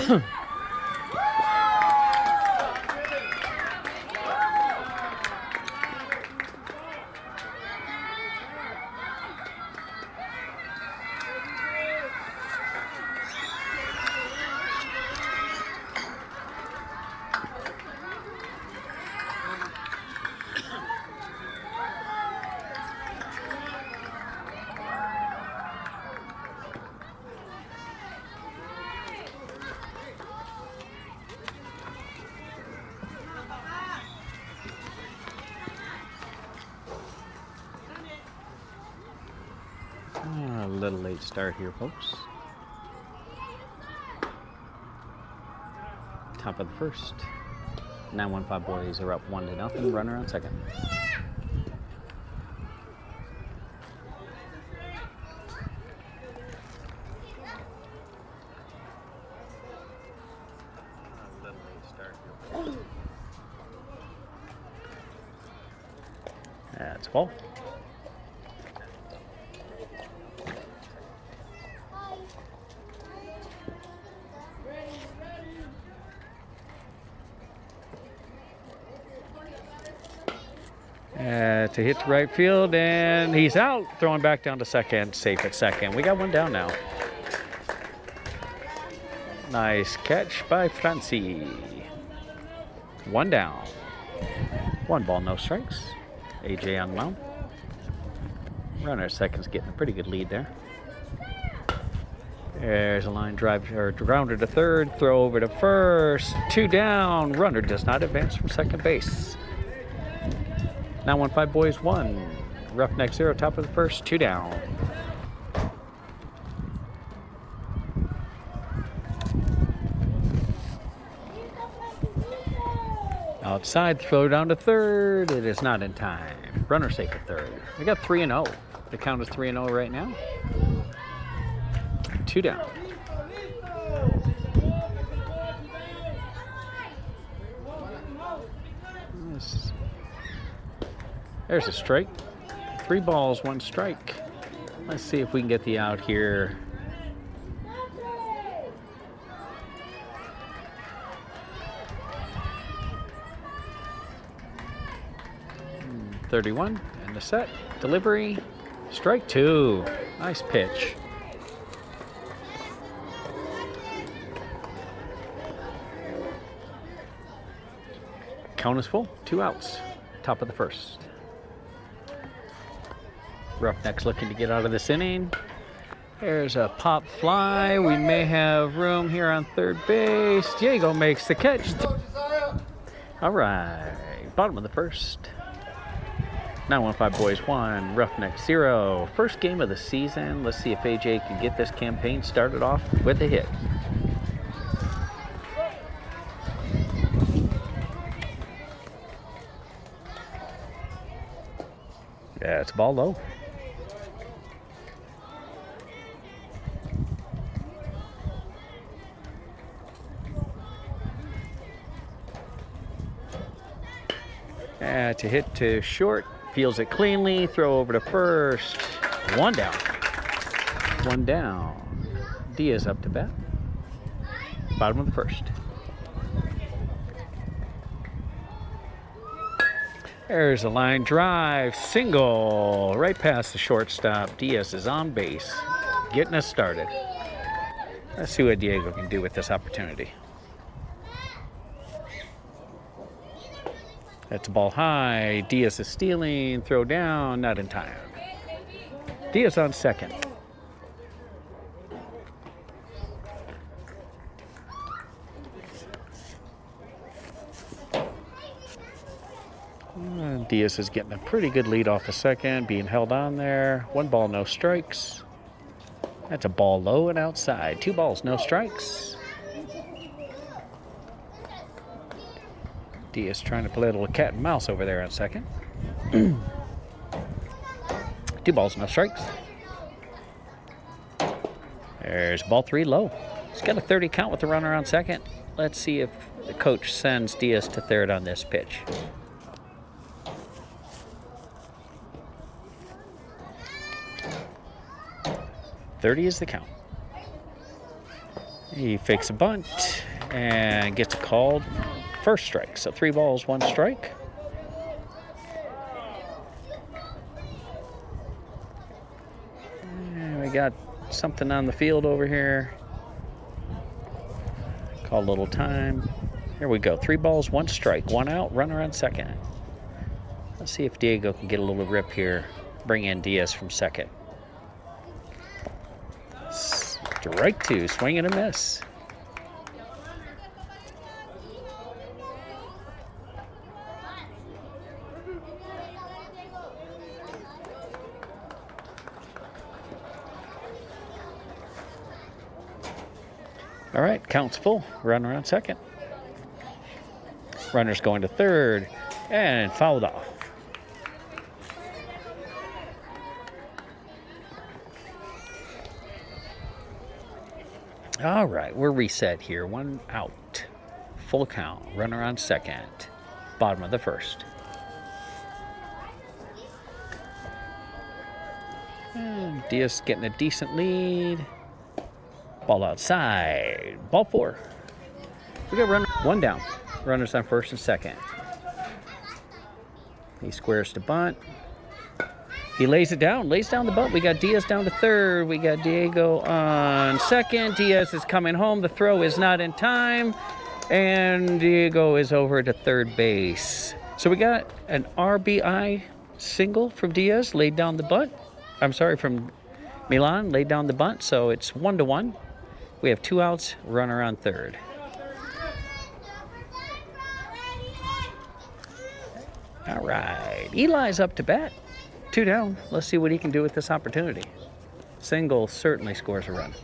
A little late start here, folks. Top of the first. 915 boys are up 1-0. Runner on second. That's ball. To hit to right field, and he's out. Throwing back down to second. Safe at second. We got one down now. Nice catch by Francie. One down. One ball, no strikes. AJ on the mound. Runner at second's getting a pretty good lead there. There's a line drive, or grounder to third. Throw over to first. Two down. Runner does not advance from second base. 915 boys 1. Roughnecks 0. Top of the first. Two down. Outside, throw down to third. It is not in time. Runner safe at third. We got 3-0. The count is 3-0 right now. Two down. There's a strike. 3 balls, 1 strike. Let's see if we can get the out here. .31 and the set. Delivery. Strike 2. Nice pitch. Count is full. 2 outs. Top of the first. Roughnecks looking to get out of this inning. There's a pop fly. We may have room here on third base. Diego makes the catch. All right. Bottom of the first. 915 boys 1. Roughnecks 0. First game of the season. Let's see if AJ can get this campaign started off with a hit. Yeah, it's ball low. To hit to short, feels it cleanly, throw over to first. One down. One down. Diaz up to bat. Bottom of the first. There's a line drive, single, right past the shortstop. Diaz is on base, getting us started. Let's see what Diego can do with this opportunity. That's a ball high. Diaz is stealing, throw down, not in time. Diaz on second. Diaz is getting a pretty good lead off the second, being held on there. 1 ball, no strikes. That's a ball low and outside. 2 balls, no strikes. Diaz trying to play a little cat and mouse over there on second. 2 balls, no strikes. There's ball 3 low. He's got a 30 count with the runner on second. Let's see if the coach sends Diaz to third on this pitch. .30 is the count. He fakes a bunt and gets a called first strike. So 3 balls, 1 strike. And we got something on the field over here. Call a little time. Here we go. 3 balls, 1 strike. 1 out, runner on second. Let's see if Diego can get a little rip here. Bring in Diaz from second. Strike 2, swing and a miss. All right, counts full. Runner on second. Runner's going to third and fouled off. All right, we're reset here. 1 out. Full count. Runner on second. Bottom of the first. And Diaz getting a decent lead. Ball outside. Ball 4. We got runner 1 down. Runners on first and second. He squares to bunt. He lays it down, lays down the bunt. We got Diaz down to third. We got Diego on second. Diaz is coming home. The throw is not in time. And Diego is over to third base. So we got an RBI single from Diaz, laid down the bunt. I'm sorry, from Milan, laid down the bunt. So it's 1-1. We have 2 outs, runner on third. All right, Eli's up to bat. 2 down. Let's see what he can do with this opportunity. Single certainly scores a run.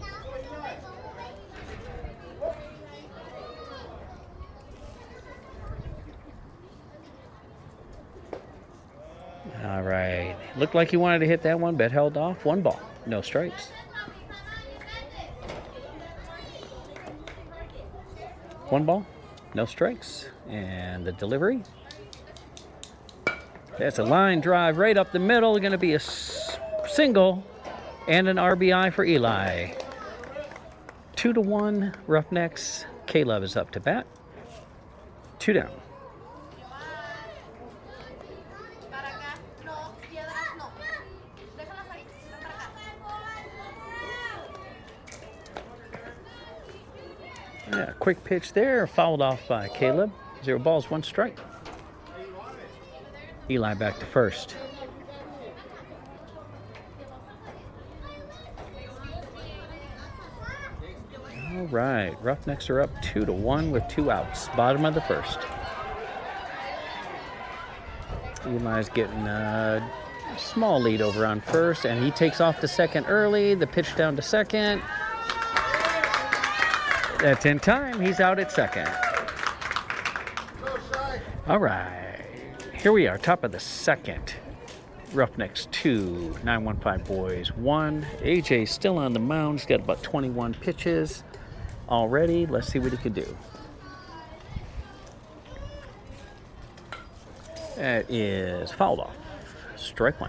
All right. Looked like he wanted to hit that one, but held off. 1 ball. No strikes. 1 ball. No strikes. And the delivery. That's a line drive right up the middle. Going to be a single and an RBI for Eli. 2-1 Roughnecks. Caleb is up to bat. 2 down. Yeah, quick pitch there, fouled off by Caleb. 0 balls, 1 strike. Eli back to first. All right, Roughnecks are up 2-1 with 2 outs. Bottom of the first. Eli's getting a small lead over on first, and he takes off to second early. The pitch down to second. That's in time. He's out at second. All right. Here we are, top of the second. Roughnecks 2, 915 boys 1. AJ's still on the mound. He's got about 21 pitches already. Let's see what he can do. That is fouled off. Strike 1.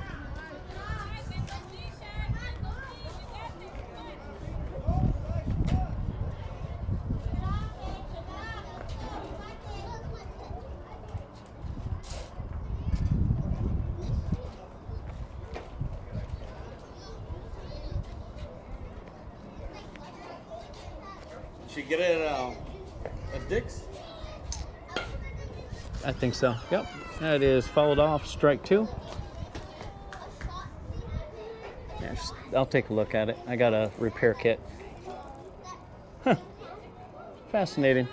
Should get it at Dick's? I think so. Yep. That is fouled off. Strike 2. Yeah, I'll take a look at it. I got a repair kit. Huh. Fascinating.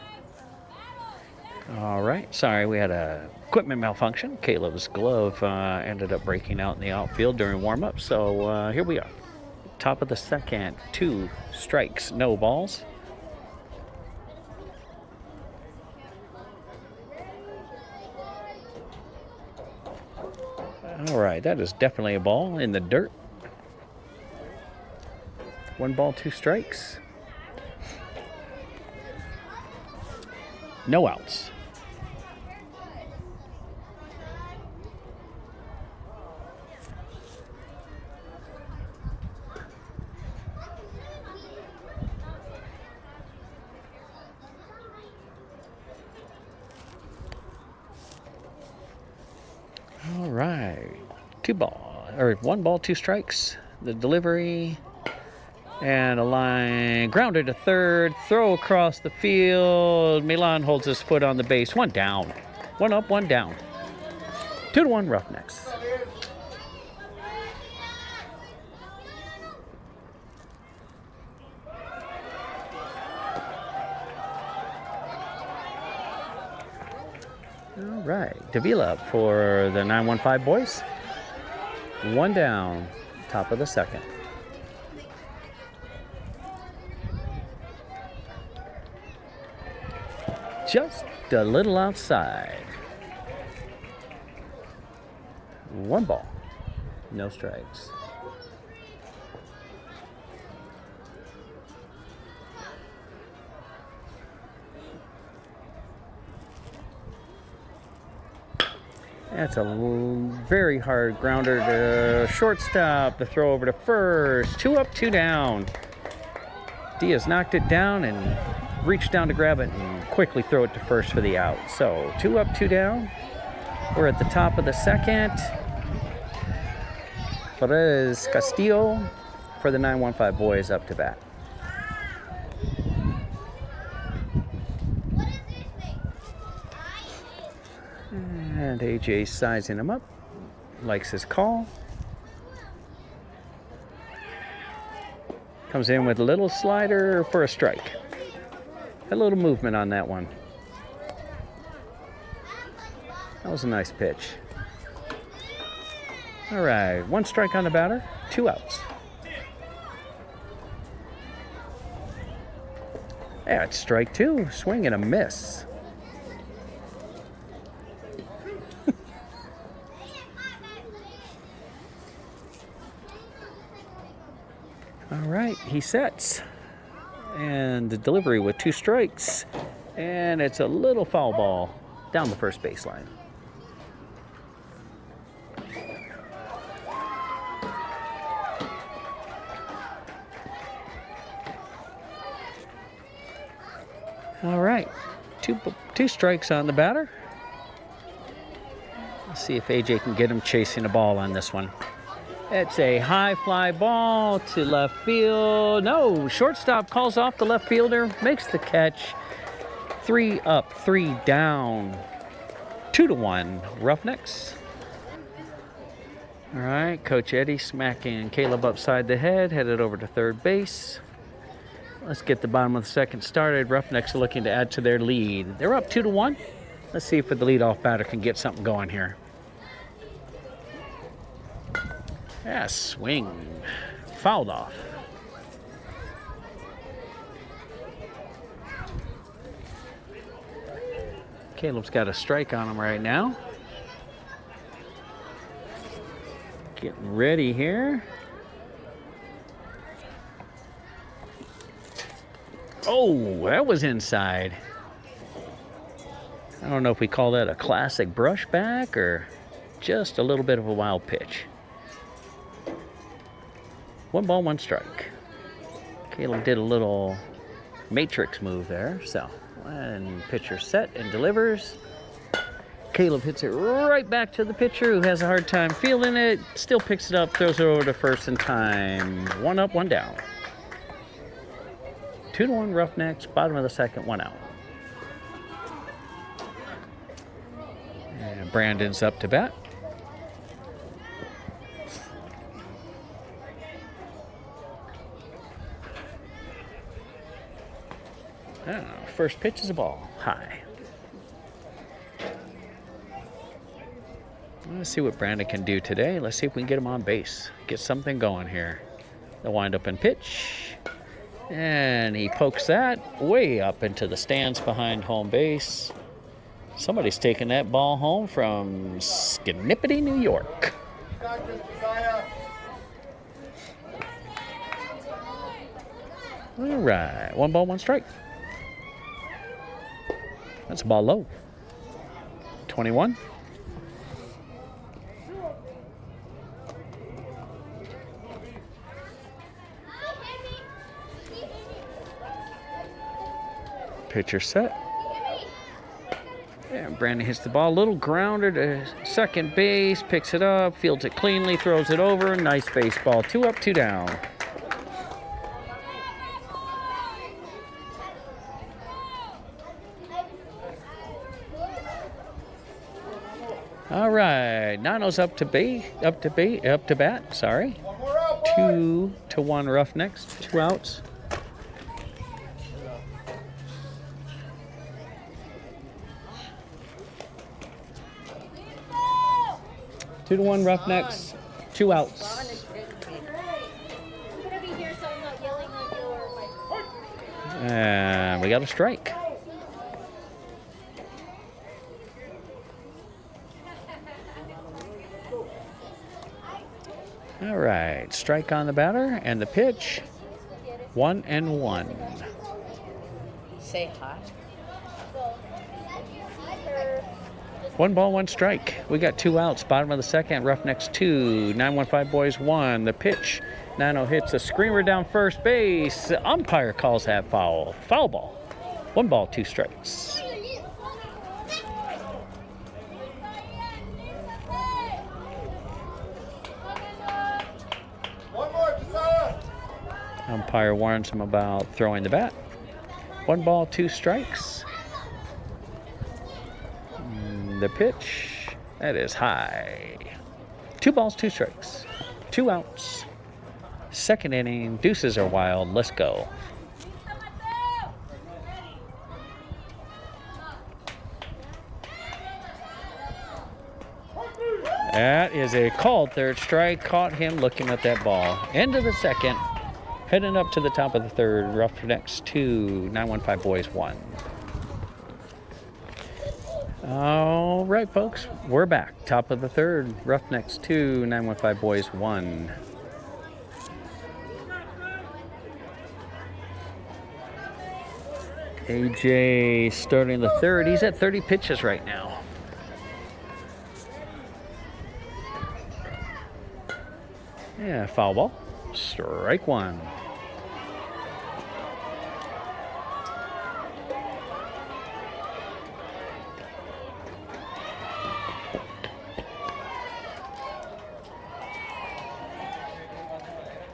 All right. Sorry, we had a equipment malfunction. Caleb's glove ended up breaking out in the outfield during warm-up. So here we are. Top of the second. 2 strikes, no balls. All right, that is definitely a ball in the dirt. 1 ball, 2 strikes. No outs. 1 ball, 2 strikes. The delivery and a line grounded to third. Throw across the field. Milan holds his foot on the base. 1 down. 1 up, 1 down. 2-1 Roughnecks. All right, Davila for the 915 boys. 1 down, top of the second. Just a little outside. 1 ball, no strikes. That's a very hard grounder to shortstop. The throw over to first. 2 up, 2 down. Diaz knocked it down and reached down to grab it and quickly throw it to first for the out. So 2 up, 2 down. We're at the top of the second. Perez Castillo for the 915 boys up to bat. And AJ sizing him up, likes his call. Comes in with a little slider for a strike. A little movement on that one. That was a nice pitch. All right, 1 strike on the batter, 2 outs. Yeah, it's strike 2, swing and a miss. All right, he sets. And the delivery with 2 strikes. And it's a little foul ball down the first baseline. All right, two strikes on the batter. Let's see if AJ can get him chasing the ball on this one. It's a high fly ball to left field. No, shortstop calls off the left fielder, makes the catch. 3 up, 3 down. 2-1 Roughnecks. All right, Coach Eddie smacking Caleb upside the head, headed over to third base. Let's get the bottom of the second started. Roughnecks are looking to add to their lead. They're up 2-1. Let's see if the leadoff batter can get something going here. Yeah, swing. Fouled off. Caleb's got a strike on him right now. Getting ready here. Oh, that was inside. I don't know if we call that a classic brushback or just a little bit of a wild pitch. 1 ball, 1 strike. Caleb did a little matrix move there. So, and pitcher set and delivers. Caleb hits it right back to the pitcher who has a hard time feeling it. Still picks it up, throws it over to first in time. 1 up, 1 down. 2-1 Roughnecks, bottom of the second, 1 out. And Brandon's up to bat. First pitch is a ball, high. Let's see what Brandon can do today. Let's see if we can get him on base. Get something going here. The wind up and pitch. And he pokes that way up into the stands behind home base. Somebody's taking that ball home from Schenectady, New York. All right, 1 ball, 1 strike. That's a ball low. 21. Pitcher set. And Brandon hits the ball. Little grounder to second base. Picks it up. Fields it cleanly. Throws it over. Nice baseball. 2 up, 2 down. All right. Nano's up to bat. Sorry. 2-1 Roughnecks. 2 outs. Two to 1 Roughnecks, 2 outs. And we got a strike. All right, strike on the batter and the pitch. 1-1. Say hi. 1 ball, 1 strike. We got 2 outs. Bottom of the second. Roughnecks 2. 915 Boys 1. The pitch. Nano hits a screamer down first base. The umpire calls that foul. Foul ball. 1 ball, 2 strikes. Umpire warns him about throwing the bat. 1 ball, 2 strikes. The pitch, that is high. 2 balls, 2 strikes. 2 outs. Second inning, deuces are wild. Let's go. That is a called third strike. Caught him looking at that ball. End of the second. Heading up to the top of the third. Roughnecks 2, 915 Boys 1. All right, folks, we're back. Top of the third, Roughnecks 2, 915 Boys 1. AJ starting the third. He's at 30 pitches right now. Yeah, foul ball. Strike 1.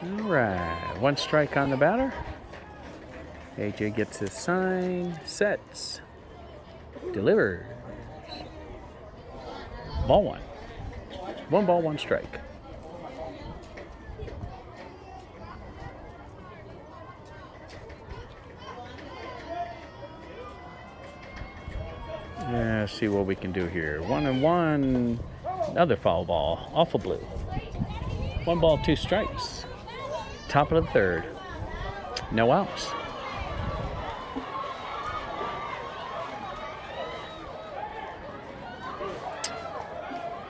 All right, 1 strike on the batter. AJ gets his sign, sets, delivers. Ball 1. 1 ball, 1 strike. Yeah, let's see what we can do here. 1-1. Another foul ball. Awful blue. 1 ball, 2 strikes. Top of the third. No outs.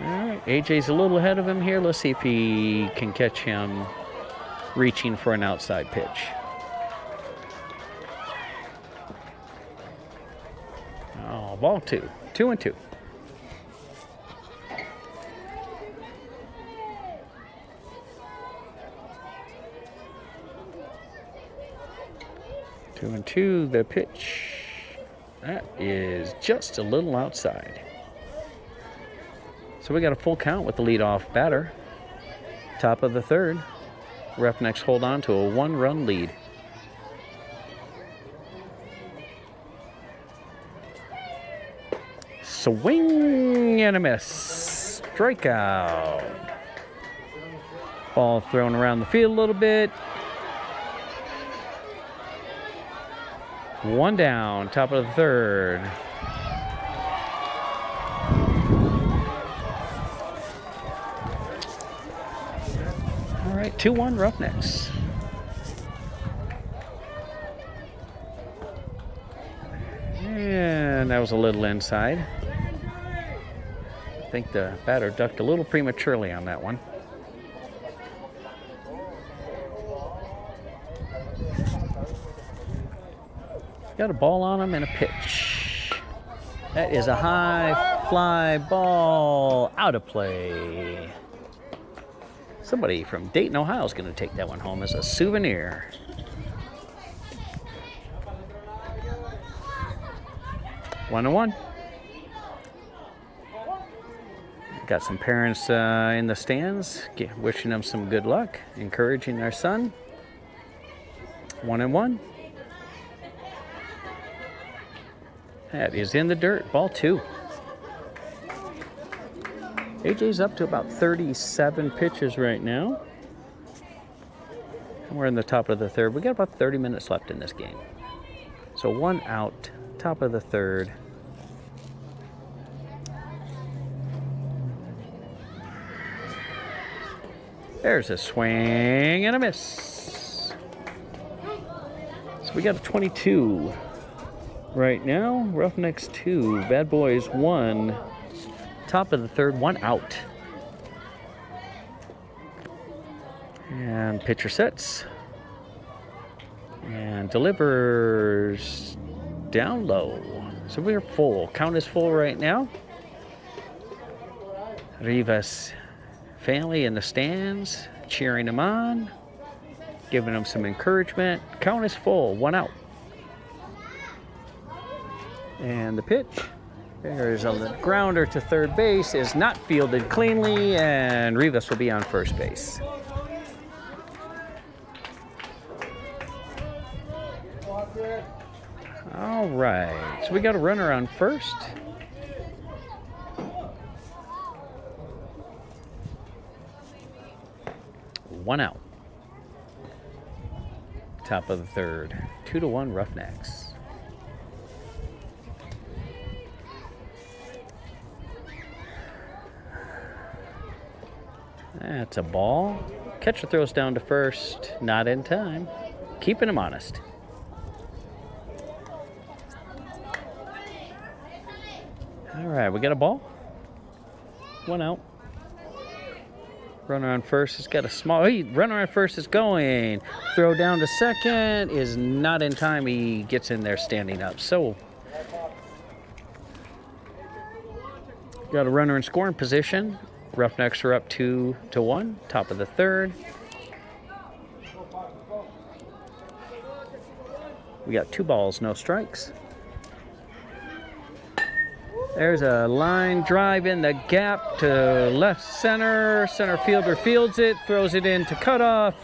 All right, AJ's a little ahead of him here. Let's see if he can catch him reaching for an outside pitch. Oh, ball 2. 2-2. Two and two, the pitch. That is just a little outside. So we got a full count with the leadoff batter. Top of the third. Roughnecks hold on to a 1-run lead. Swing and a miss. Strikeout. Ball thrown around the field a little bit. 1 down, top of the third. All right, 2-1 Roughnecks. And that was a little inside. I think the batter ducked a little prematurely on that one. Got a ball on him and a pitch. That is a high fly ball out of play. Somebody from Dayton, Ohio is going to take that one home as a souvenir. One. Got some parents in the stands wishing them some good luck, encouraging their son. 1-1. That is in the dirt. Ball 2. AJ's up to about 37 pitches right now. And we're in the top of the third. We got about 30 minutes left in this game. So 1 out, top of the third. There's a swing and a miss. So we got a 22 right now. Roughnecks 2, Bad Boys 1. Top of the third, 1 out. And pitcher sets. And delivers down low. So we're full. Count is full right now. Rivas family in the stands, cheering him on, giving him some encouragement. Count is full. 1 out. And the pitch. There's a grounder to third base, is not fielded cleanly, and Rivas will be on first base. All right, so we got a runner on first. One out. Top of the third, 2-1 Roughnecks. That's a ball. Catcher throws down to first. Not in time. Keeping him honest. All right, we got a ball. 1 out. Runner on first has got a small... Hey, runner on first is going. Throw down to second is not in time. He gets in there standing up. So, got a runner in scoring position. Roughnecks are up 2-1, top of the third. We got 2 balls, no strikes. There's a line drive in the gap to left center. Center fielder fields it, throws it in to cutoff.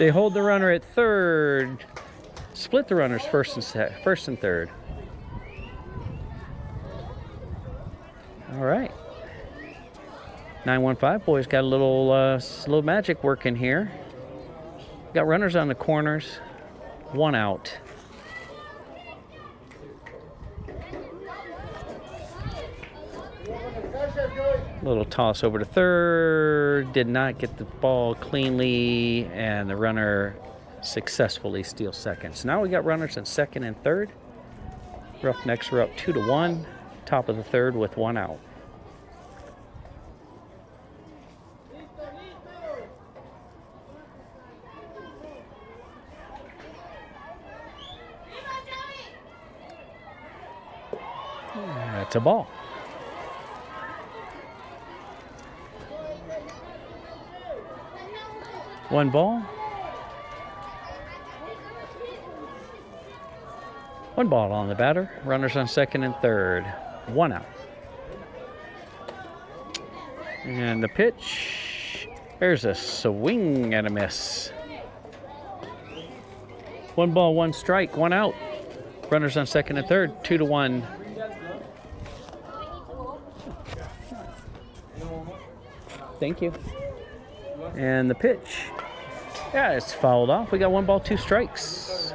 They hold the runner at third. Split the runners first and third. All right. 915 boys got a little magic working here. Got runners on the corners, 1 out. Little toss over to third, did not get the ball cleanly, and the runner successfully steals second. So now we got runners in second and third. Roughnecks are up 2-1, top of the third with 1 out. That's a ball. One ball. One ball on the batter. Runners on second and third. 1 out. And the pitch. There's a swing and a miss. 1 ball, 1 strike, 1 out. Runners on second and third. 2-1. Thank you. And the pitch. Yeah, it's fouled off. We got 1 ball, 2 strikes.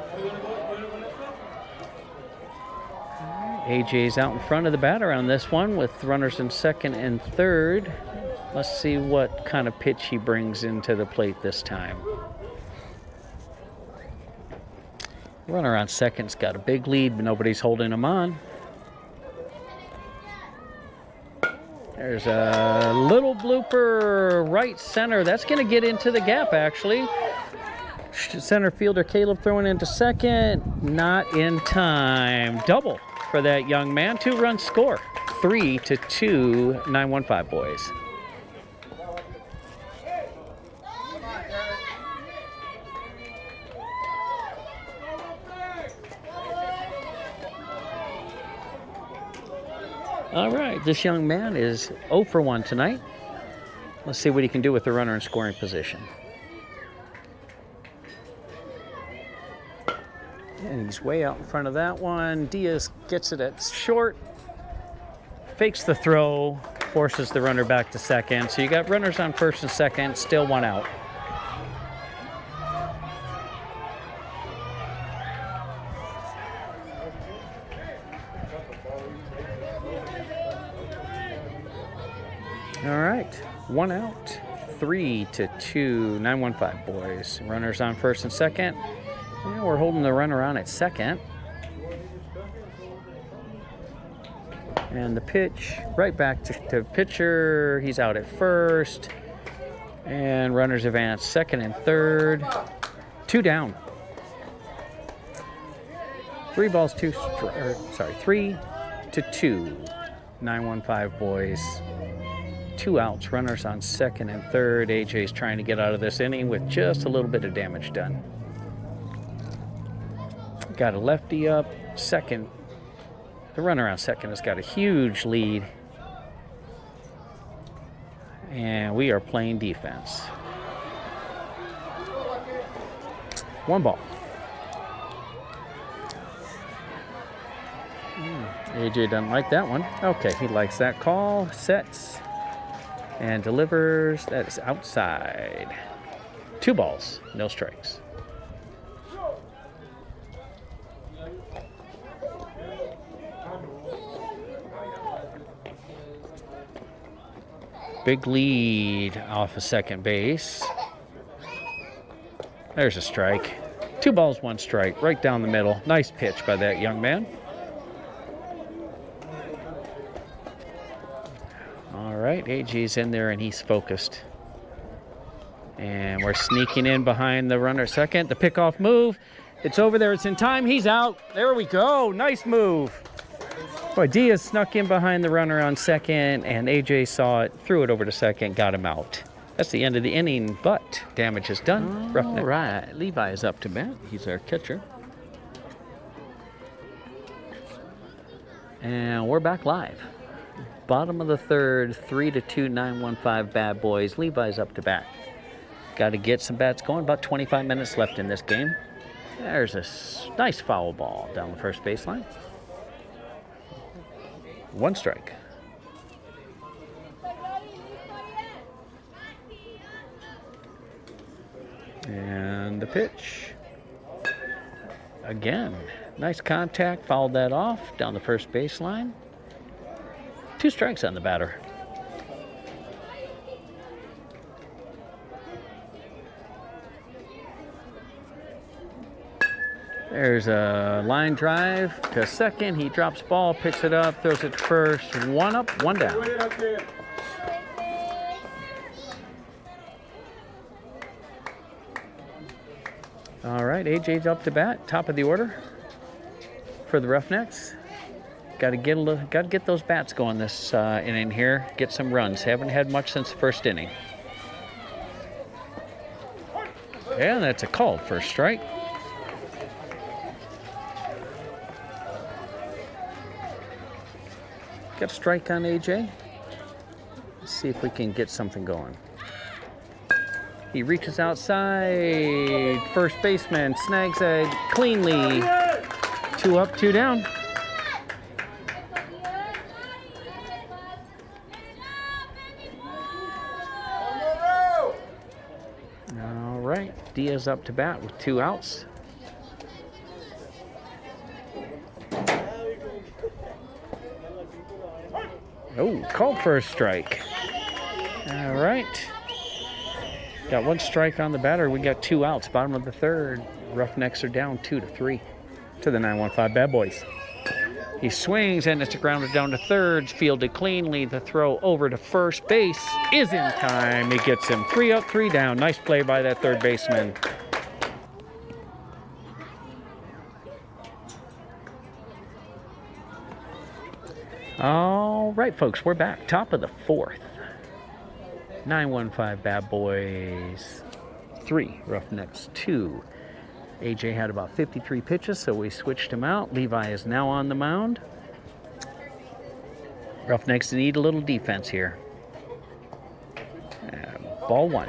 AJ's out in front of the batter on this one with runners in second and third. Let's see what kind of pitch he brings into the plate this time. Runner on second's got a big lead, but nobody's holding him on. There's a little blooper right center. That's going to get into the gap, actually. Center fielder Caleb throwing into second. Not in time. Double for that young man. 2-run score. 3-2, 915 boys. All right, this young man is 0 for 1 tonight. Let's see what he can do with the runner in scoring position. And he's way out in front of that one. Diaz gets it at short, fakes the throw, forces the runner back to second. So you got runners on first and second, still 1 out. All right, 1 out, 3-2, 915 boys. Runners on first and second. Yeah, we're holding the runner on at second. And the pitch right back to pitcher. He's out at first. And runners advance second and third. 2 down. 3-2. 3-2. 915 boys. 2 outs. Runners on second and third. AJ's trying to get out of this inning with just a little bit of damage done. Got a lefty up. Second. The runner on second has got a huge lead. And we are playing defense. 1 ball. AJ doesn't like that one. Okay, he likes that call. Sets and delivers. That is outside. 2 balls, no strikes. Big lead off of second base. There's a strike. 2 balls, 1 strike, right down the middle. Nice pitch by that young man. All right, AJ's in there and he's focused. And we're sneaking in behind the runner second. The pickoff move. It's over there. It's in time. He's out. There we go. Nice move. Boy, Diaz snuck in behind the runner on second, and AJ saw it, threw it over to second, got him out. That's the end of the inning, but damage is done. All right, Levi is up to bat. He's our catcher. And we're back live. Bottom of the third, 3-2, 915 Bad Boys. Levi's up to bat. Got to get some bats going. About 25 minutes left in this game. There's a nice foul ball down the first baseline. 1 strike. And the pitch. Again, nice contact, fouled that off down the first baseline. 2 strikes on the batter. There's a line drive to second. He drops ball, picks it up, throws it to first. 1 up, 1 down. All right, AJ's up to bat, top of the order for the Roughnecks. Got to get those bats going this inning here. Get some runs. Haven't had much since the first inning. And that's a called first strike. Got a strike on AJ. Let's see if we can get something going. He reaches outside. First baseman snags it cleanly. 2 up, 2 down. All right, Diaz up to bat with 2 outs. Oh, called for a strike. All right. Got 1 strike on the batter. We got 2 outs. Bottom of the third. Roughnecks are down 2-3 to the 915 Bad Boys. He swings and it's grounded down to third. Fielded cleanly. The throw over to first base is in time. He gets him 3 up, 3 down. Nice play by that third baseman. All right, folks, we're back. Top of the 4th. 915 Bad Boys 3, Roughnecks 2. AJ had about 53 pitches, so we switched him out. Levi is now on the mound. Roughnecks need a little defense here. Ball 1.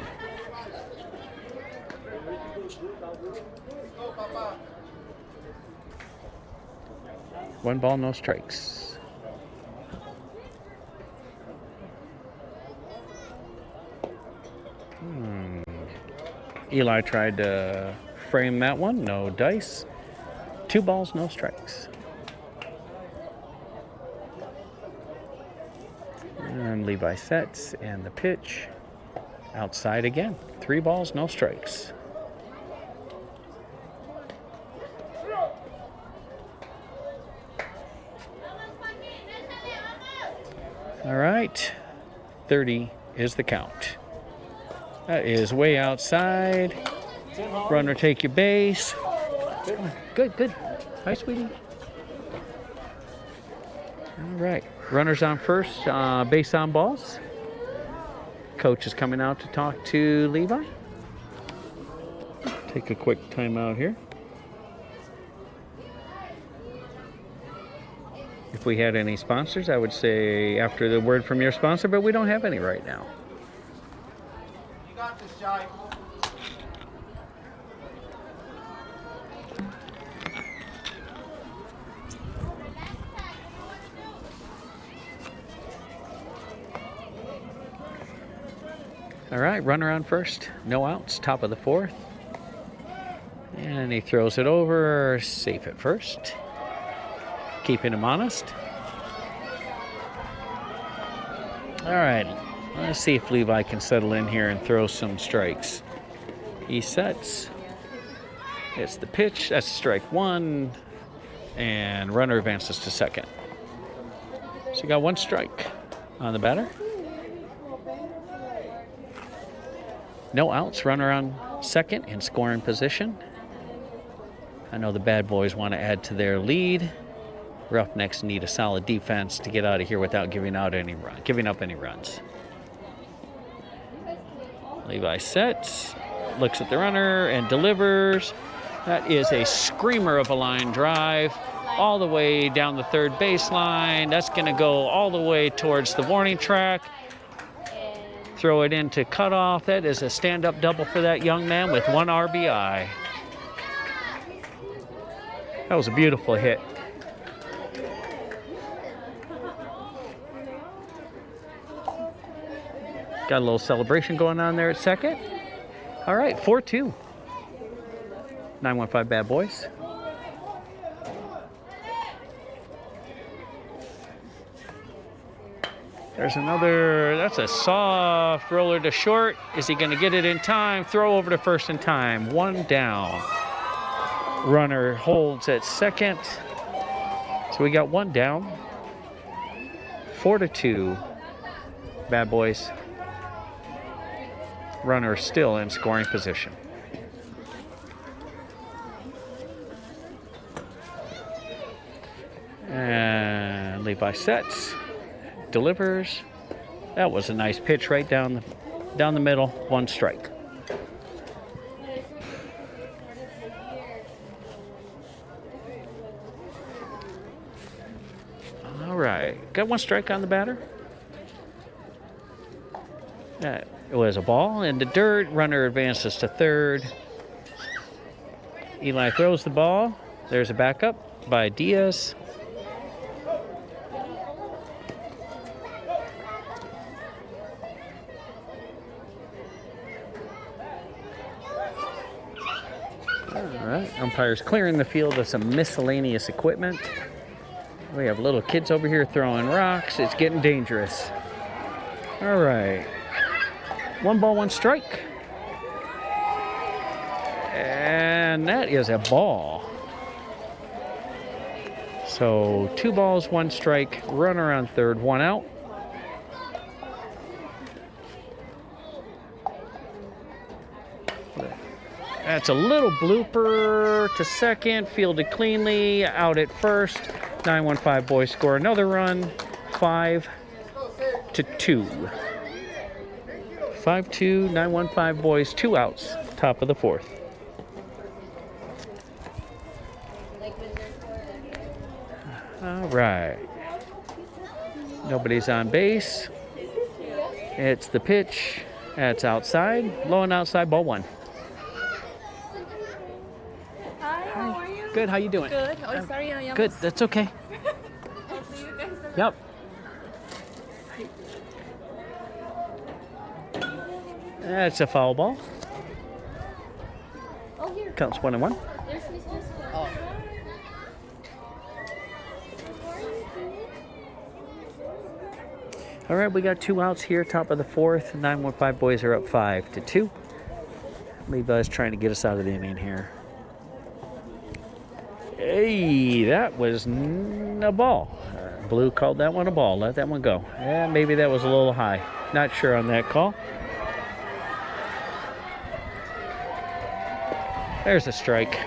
One ball, no strikes. Eli tried to frame that one. No dice. 2 balls, no strikes. And Levi sets, and the pitch. Outside again. 3 balls, no strikes. All right. 30 is the count. That is way outside. Runner, take your base. Good, good. Hi, sweetie. All right. Runners on first, base on balls. Coach is coming out to talk to Levi. Take a quick timeout here. If we had any sponsors, I would say after the word from your sponsor, but we don't have any right now. You got this, Jai. All right, runner on first, no outs, top of the 4th. And he throws it over, safe at first. Keeping him honest. All right, let's see if Levi can settle in here and throw some strikes. He sets. It's the pitch, that's strike 1. And runner advances to second. So you got 1 strike on the batter. No outs, runner on second in scoring position. I know the Bad Boys want to add to their lead. Roughnecks need a solid defense to get out of here without giving up any runs. Levi sets, looks at the runner and delivers. That is a screamer of a line drive all the way down the third baseline. That's going to go all the way towards the warning track. Throw it into cutoff. That is a stand-up double for that young man with 1 RBI. That was a beautiful hit. Got a little celebration going on there at second. All right, 4-2. 915 Bad Boys. There's another, that's a soft roller to short. Is he going to get it in time? Throw over to first in time. 1 down. Runner holds at second. So we got 1 down. 4-2. Bad Boys. Runner still in scoring position. And Levi sets. Delivers. That was a nice pitch right down the middle. 1 strike. All right, got 1 strike on the batter. That was a ball in the dirt. Runner advances to third. Eli throws the ball. There's a backup by Diaz. All right, umpires clearing the field of some miscellaneous equipment. We have little kids over here throwing rocks. It's getting dangerous. All right. 1 ball, 1 strike. And that is a ball. So 2 balls, 1 strike. Runner on third, 1 out. That's a little blooper to second, fielded cleanly, out at first. 915 Boys score another run, 5-2. 5-2, 915 Boys, 2 outs, top of the 4th. All right. Nobody's on base. It's the pitch. That's outside. Low and outside, ball 1. Hi, how are you? Good, how you doing? Good. Oh, sorry, I Good, that's okay. I'll see you guys around. Yep. That's a foul ball. Oh, here. Counts 1-1. There's Mr. Oh. All right, we got 2 outs here, top of the 4th. 915 boys are up 5-2. Levi's trying to get us out of the inning here. Hey, that was a ball. Blue called that one a ball. Let that one go. Yeah, maybe that was a little high. Not sure on that call. There's a strike.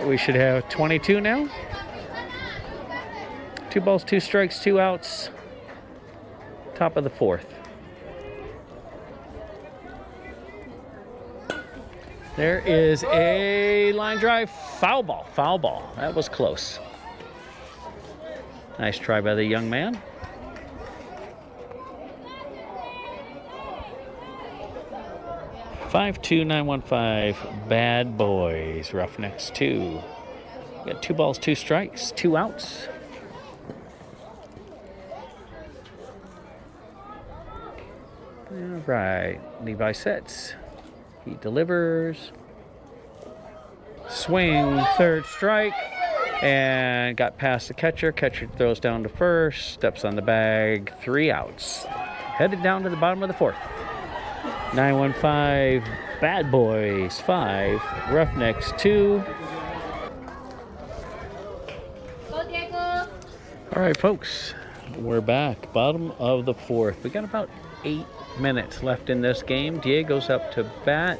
We should have 22 now. 2 balls, 2 strikes, 2 outs. Top of the 4th. There is a line drive. Foul ball. Foul ball. That was close. Nice try by the young man. (5-2, 915) Bad Boys. Roughnecks 2. Got 2 balls, 2 strikes, 2 outs. All right, Levi sets. He delivers. Swing, 3rd strike, and got past the catcher. Catcher throws down to first, steps on the bag, 3 outs. Headed down to the bottom of the 4th. 915 Bad Boys 5, Roughnecks 2. Go, Diego. All right, folks, we're back. Bottom of the 4th. We got about 8 minutes left in this game. Diego's up to bat.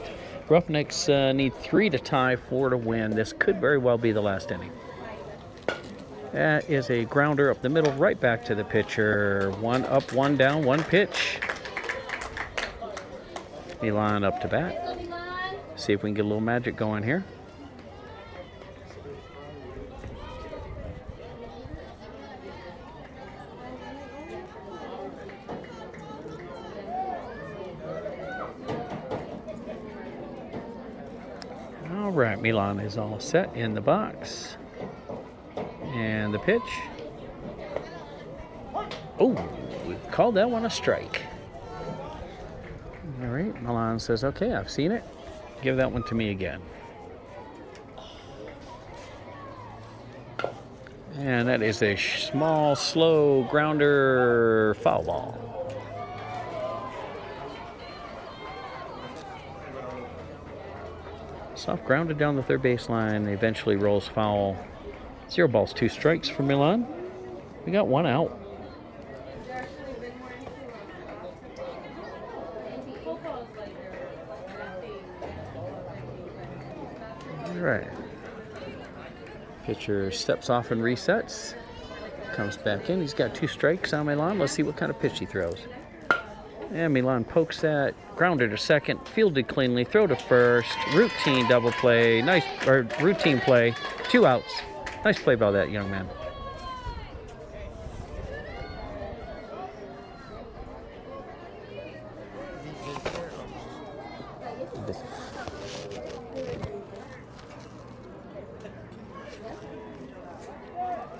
Roughnecks need 3 to tie, 4 to win. This could very well be the last inning. That is a grounder up the middle, right back to the pitcher. 1 up, 1 down, 1 pitch. Milan up to bat. See if we can get a little magic going here. All right, Milan is all set in the box. And the pitch. Oh, we called that one a strike. All right, Milan says, okay, I've seen it. Give that one to me again. And that is a small, slow grounder foul ball. Soft grounded down the 3rd baseline, eventually rolls foul. 0 balls, 2 strikes for Milan. We got 1 out. All right. Pitcher steps off and resets. Comes back in. He's got 2 strikes on Milan. Let's see what kind of pitch he throws. And Milan pokes that. Grounder to second. Fielded cleanly. Throw to first. Routine double play. Nice, or routine play. 2 outs. Nice play by that young man.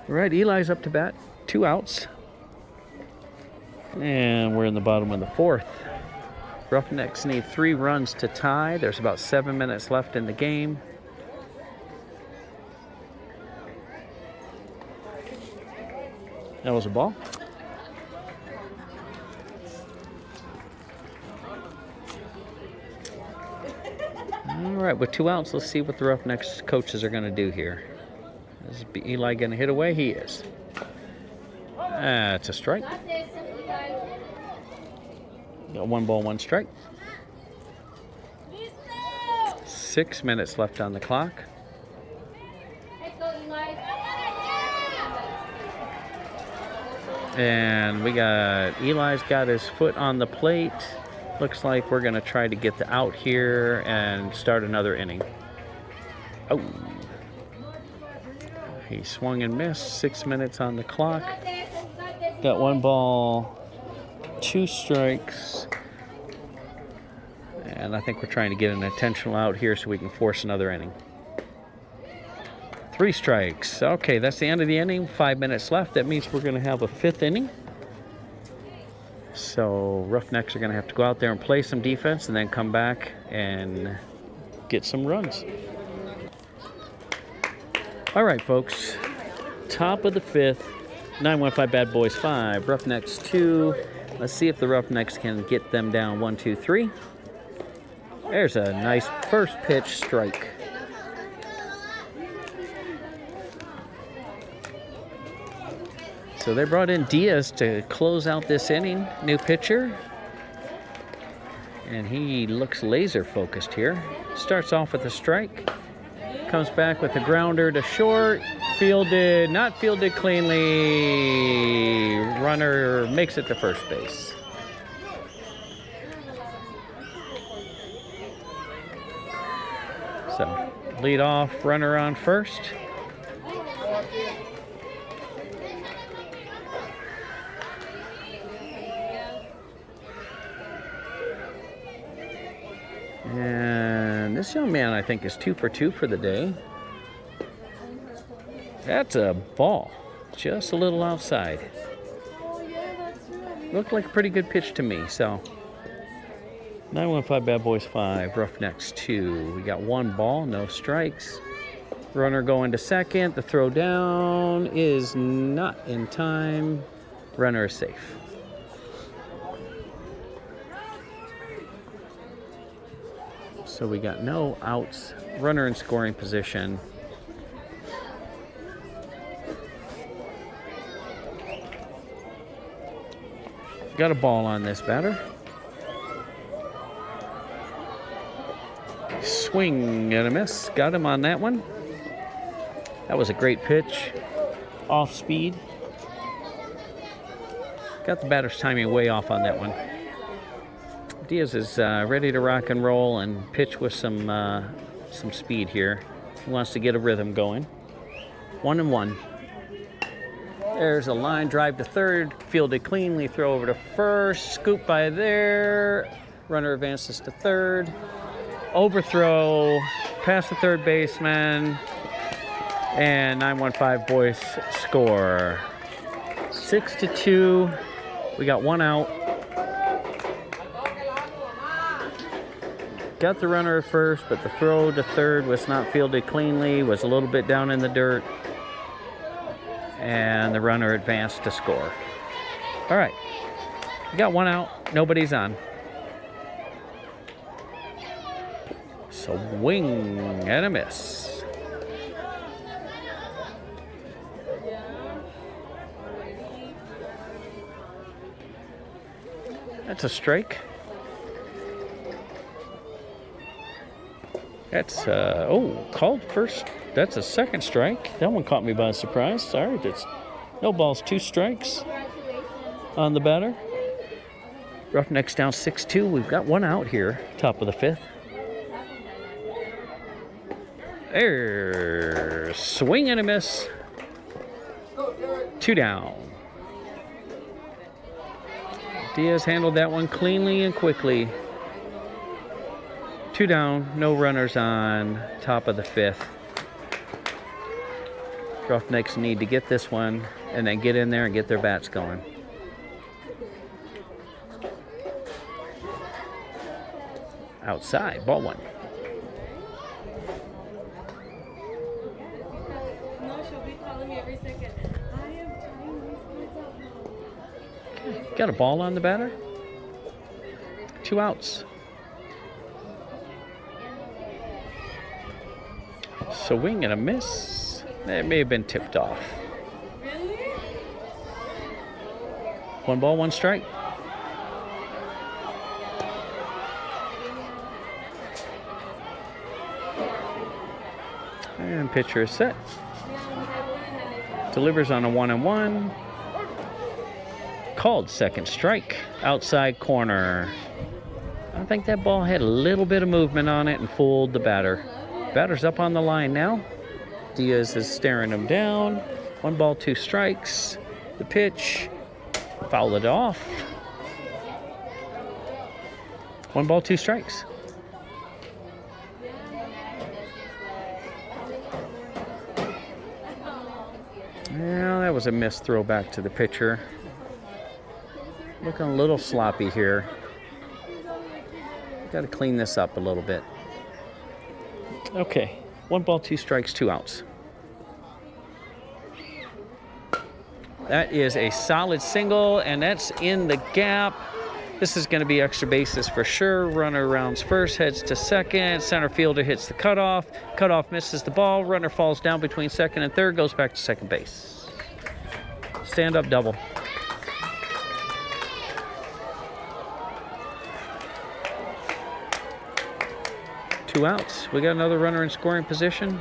All right, Eli's up to bat. 2 outs. And we're in the bottom of the 4th. Roughnecks need 3 runs to tie. There's about 7 minutes left in the game. That was a ball. All right, with 2 outs, let's see what the Roughnecks coaches are going to do here. Is Eli going to hit away? He is. That's a strike. Got 1 ball, 1 strike. 6 minutes left on the clock. And we got, Eli's got his foot on the plate. Looks like we're going to try to get the out here and start another inning. Oh. He swung and missed. 6 minutes on the clock. Got 1 ball, 2 strikes. And I think we're trying to get an intentional out here so we can force another inning. 3 strikes. Okay, that's the end of the inning. 5 minutes left. That means we're going to have a 5th inning. So Roughnecks are going to have to go out there and play some defense and then come back and get some runs. All right, folks. Top of the 5th. 915 Bad Boys 5. Roughnecks 2. Let's see if the Roughnecks can get them down 1, 2, 3. There's a nice first pitch strike. So they brought in Diaz to close out this inning, new pitcher. And he looks laser focused here. Starts off with a strike. Comes back with a grounder to short. Fielded, not fielded cleanly. Runner makes it to first base. So, lead off, runner on first. And this young man, I think, is 2 for 2 for the day. That's a ball, just a little outside. Looked like a pretty good pitch to me, so. 915 Bad Boys 5, Roughnecks 2. We got 1 ball, no strikes. Runner going to second. The throw down is not in time. Runner is safe. So we got no outs. Runner in scoring position. Got a ball on this batter. Swing and a miss. Got him on that one. That was a great pitch. Off speed. Got the batter's timing way off on that one. Diaz is ready to rock and roll and pitch with some speed here. He wants to get a rhythm going. 1-1. There's a line drive to third. Fielded cleanly. Throw over to first. Scoop by there. Runner advances to third. Overthrow. Past the third baseman. And 915 boys score. 6-2. We got 1 out. Got the runner at first, but the throw to third was not fielded cleanly. Was a little bit down in the dirt. And the runner advanced to score. All right. We got 1 out. Nobody's on. Swing and a miss. That's a strike. That's, called first. That's a second strike. That one caught me by surprise. Sorry, that's no balls, 2 strikes on the batter. Roughnecks down 6-2. We've got 1 out here, top of the 5th. There, swing and a miss. 2 down. Diaz handled that one cleanly and quickly. 2 down, no runners on, top of the 5th. Roughnecks need to get this one and then get in there and get their bats going. Outside, ball 1. No, she'll be calling me every second. I am trying these kids out. Got a ball on the batter. 2 outs. Swing and a miss. It may have been tipped off. Really? 1 ball, 1 strike. And pitcher is set. Delivers on a 1-1. Called second strike. Outside corner. I think that ball had a little bit of movement on it and fooled the batter. Batter's up on the line now. Diaz is staring him down. 1 ball, 2 strikes. The pitch. Foul it off. 1 ball, 2 strikes. Well, that was a missed throw back to the pitcher. Looking a little sloppy here. Got to clean this up a little bit. Okay, 1 ball, 2 strikes, 2 outs. That is a solid single, and that's in the gap. This is going to be extra bases for sure. Runner rounds first, heads to second. Center fielder hits the cutoff. Cutoff misses the ball. Runner falls down between second and third, goes back to second base. Stand-up double. Two outs. We got another runner in scoring position.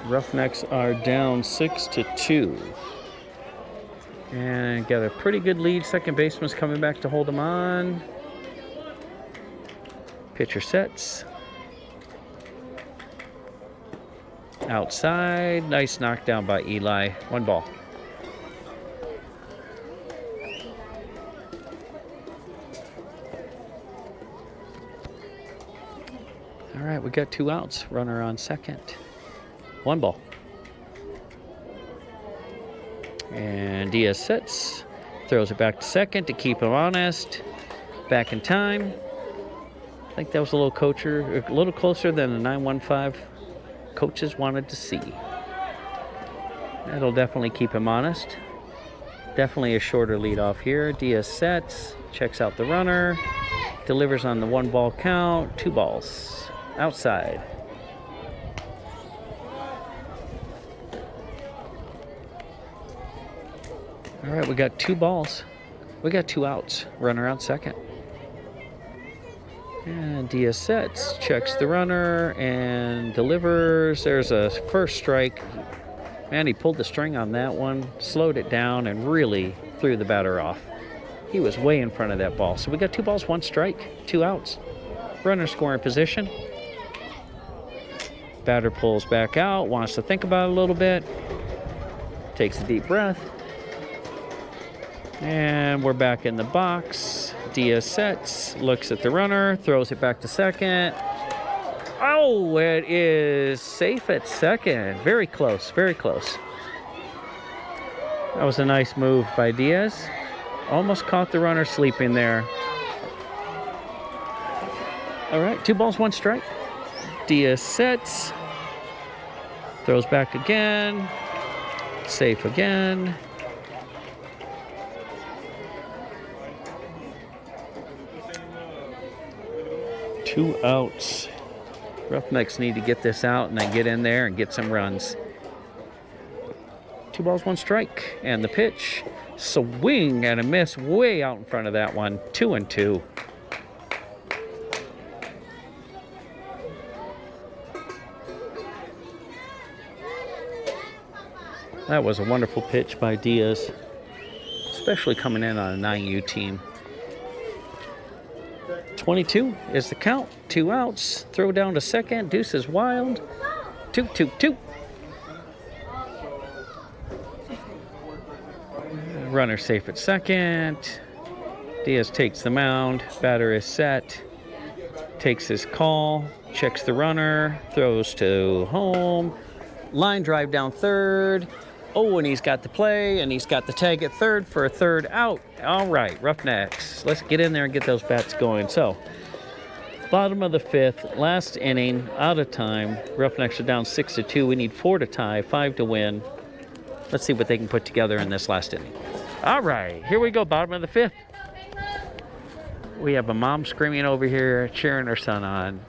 Roughnecks are down 6-2. And got a pretty good lead. Second baseman's coming back to hold them on. Pitcher sets. Outside. Nice knockdown by Eli. 1 ball. All right, we got 2 outs. Runner on second. 1 ball. And Diaz sits, throws it back to second to keep him honest. Back in time. I think that was a little closer than the 915 coaches wanted to see. That'll definitely keep him honest. Definitely a shorter lead off here. Diaz sets, checks out the runner, delivers on the 1 ball count, 2 balls. Outside. All right, we got 2 balls. We got 2 outs. Runner out second. And Diaz sets, checks the runner, and delivers. There's a first strike. Man, he pulled the string on that one, slowed it down, and really threw the batter off. He was way in front of that ball. So we got 2 balls, 1 strike, 2 outs. Runner scoring position. Batter pulls back out, wants to think about it a little bit. Takes a deep breath. And we're back in the box. Diaz sets, looks at the runner, throws it back to second. Oh, it is safe at second. Very close, very close. That was a nice move by Diaz. Almost caught the runner sleeping there. All right, 2 balls, 1 strike. Diaz sets, throws back again, safe again. Two outs. Roughnecks need to get this out and then get in there and get some runs. 2 balls, 1 strike. And the pitch. Swing and a miss way out in front of that one. 2-2. That was a wonderful pitch by Diaz, especially coming in on a 9U team. 22 is the count. 2 outs. Throw down to second. Deuce is wild. 2-2-2. Runner safe at second. Diaz takes the mound. Batter is set. Takes his call. Checks the runner. Throws to home. Line drive down third. Oh, and he's got the play, and he's got the tag at third for a 3rd out. All right, Roughnecks. Let's get in there and get those bats going. So, bottom of the 5th, last inning, out of time. Roughnecks are down 6-2. We need 4 to tie, 5 to win. Let's see what they can put together in this last inning. All right, here we go, bottom of the 5th. We have a mom screaming over here, cheering her son on.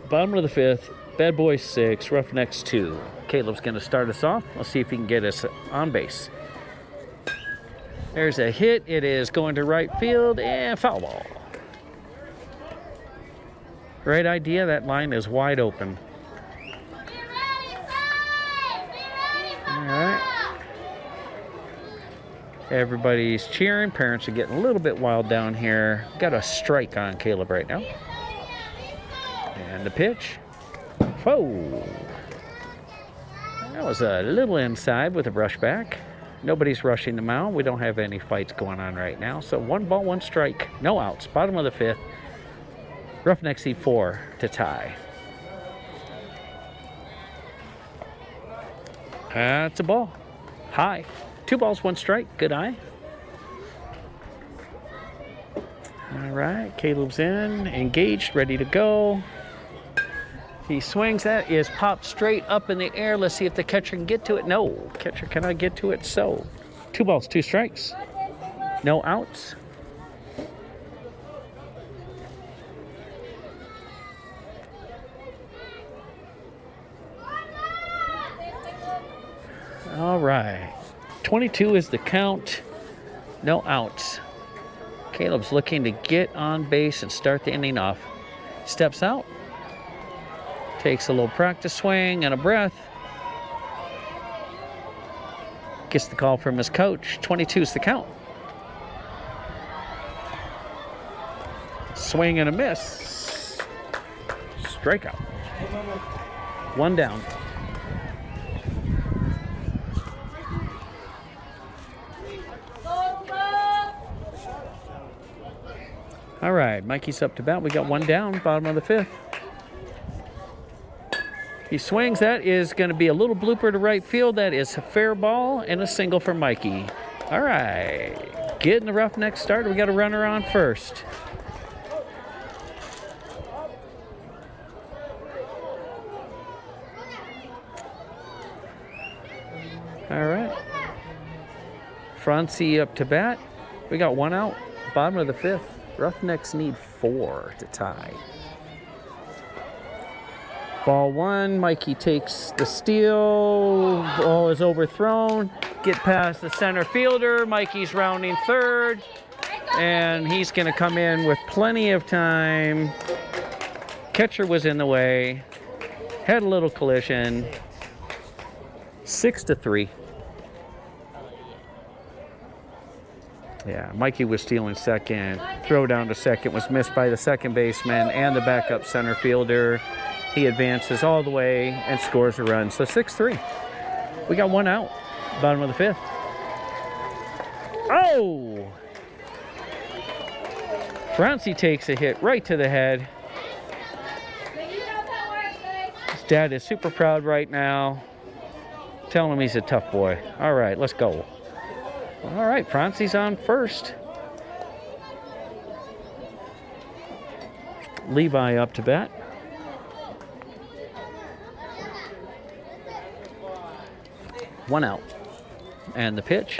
Bottom of the 5th. Bad Boys 6, Roughnecks 2. Caleb's going to start us off. Let's see if he can get us on base. There's a hit. It is going to right field and foul ball. Great idea. That line is wide open. All right. Everybody's cheering. Parents are getting a little bit wild down here. Got a strike on Caleb right now. And the pitch. Whoa. That was a little inside with a brush back. Nobody's rushing the mound. We don't have any fights going on right now. So 1 ball, 1 strike, no outs. Bottom of the 5th. Roughnecks need 4 to tie. That's a ball. High. 2 balls, 1 strike. Good eye. All right. Caleb's in. Engaged. Ready to go. He swings. That is popped straight up in the air. Let's see if the catcher can get to it. No. Catcher cannot get to it. So 2 balls, 2 strikes. No outs. All right. 22 is the count. No outs. Caleb's looking to get on base and start the inning off. Steps out. Takes a little practice swing and a breath. Gets the call from his coach. 22 is the count. Swing and a miss. Strikeout. 1 down. All right, Mikey's up to bat. We got 1 down, bottom of the 5th. He swings. That is going to be a little blooper to right field. That is a fair ball and a single for Mikey. All right, getting the Roughnecks started. We got a runner on first. All right. Francie up to bat. We got 1 out, bottom of the 5th. Roughnecks need 4 to tie. Ball 1, Mikey takes the steal. Ball is overthrown. Get past the center fielder. Mikey's rounding third. And he's going to come in with plenty of time. Catcher was in the way. Had a little collision. 6-3. Yeah, Mikey was stealing second. Throw down to second was missed by the second baseman and the backup center fielder. He advances all the way and scores a run. So 6-3. We got 1 out. Bottom of the 5th. Oh! Francie takes a hit right to the head. His dad is super proud right now. Telling him he's a tough boy. All right, let's go. All right, Francie's on first. Levi up to bat. One out. And the pitch.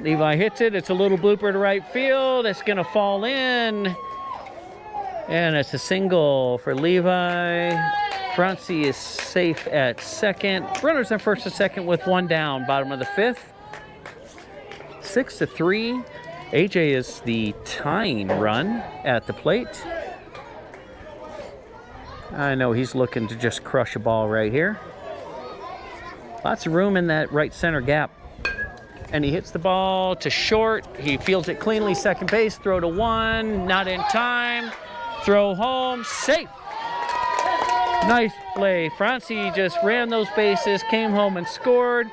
Levi hits it. It's a little blooper to right field. It's going to fall in. And it's a single for Levi. Francie is safe at second. Runners on first and second with 1 down. Bottom of the 5th. 6-3. AJ is the tying run at the plate. I know he's looking to just crush a ball right here. Lots of room in that right center gap. And he hits the ball to short. He fields it cleanly, second base. Throw to 1, not in time. Throw home, safe. Nice play. Francie just ran those bases, came home and scored.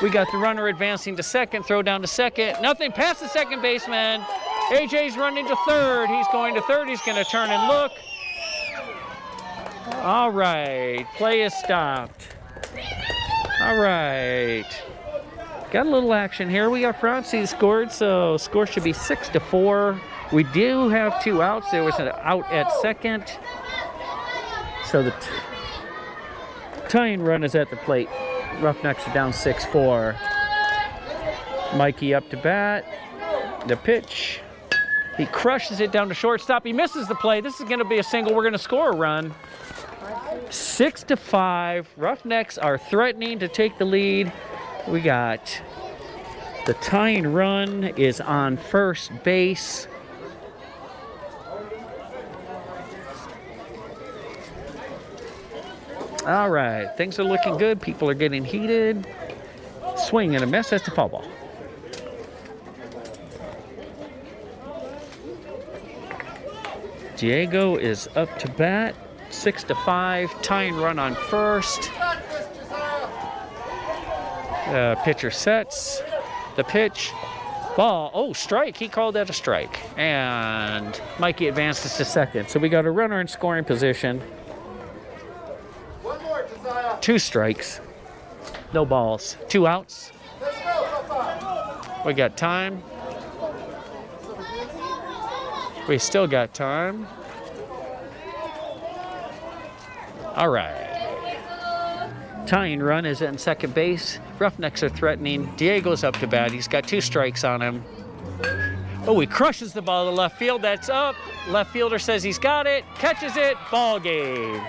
We got the runner advancing to second, throw down to second. Nothing past the second baseman. AJ's running to third. He's going to third. He's going to turn and look. All right, play is stopped. All right. Got a little action here. We got Francie scored, so score should be 6-4. We do have 2 outs. There was an out at second. So the tying run is at the plate. Roughnecks are down 6-4. Mikey up to bat. The pitch. He crushes it down to shortstop. He misses the play. This is going to be a single. We're going to score a run. 6-5. Roughnecks are threatening to take the lead. We got the tying run is on first base. All right, things are looking good. People are getting heated. Swing and a miss. That's the foul ball. Diego is up to bat. 6-5. Tying run on first. Pitcher sets. The pitch. Ball. Oh, strike. He called that a strike. And Mikey advances to second. So we got a runner in scoring position. One more, Josiah. 2 strikes. No balls. 2 outs. Let's go, Papa. We got time. We still got time. All right. Tying run is in second base. Roughnecks are threatening. Diego's up to bat. He's got 2 strikes on him. Oh, he crushes the ball to left field. That's up. Left fielder says he's got it. Catches it. Ball game.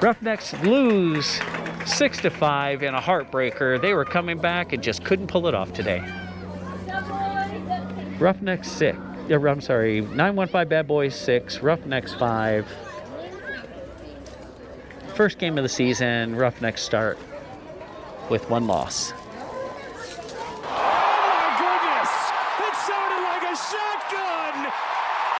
Roughnecks lose 6-5 in a heartbreaker. They were coming back and just couldn't pull it off today. Roughnecks 6. I'm sorry. 915 Bad Boys 6. Roughnecks 5. First game of the season. Roughnecks start with 1 loss.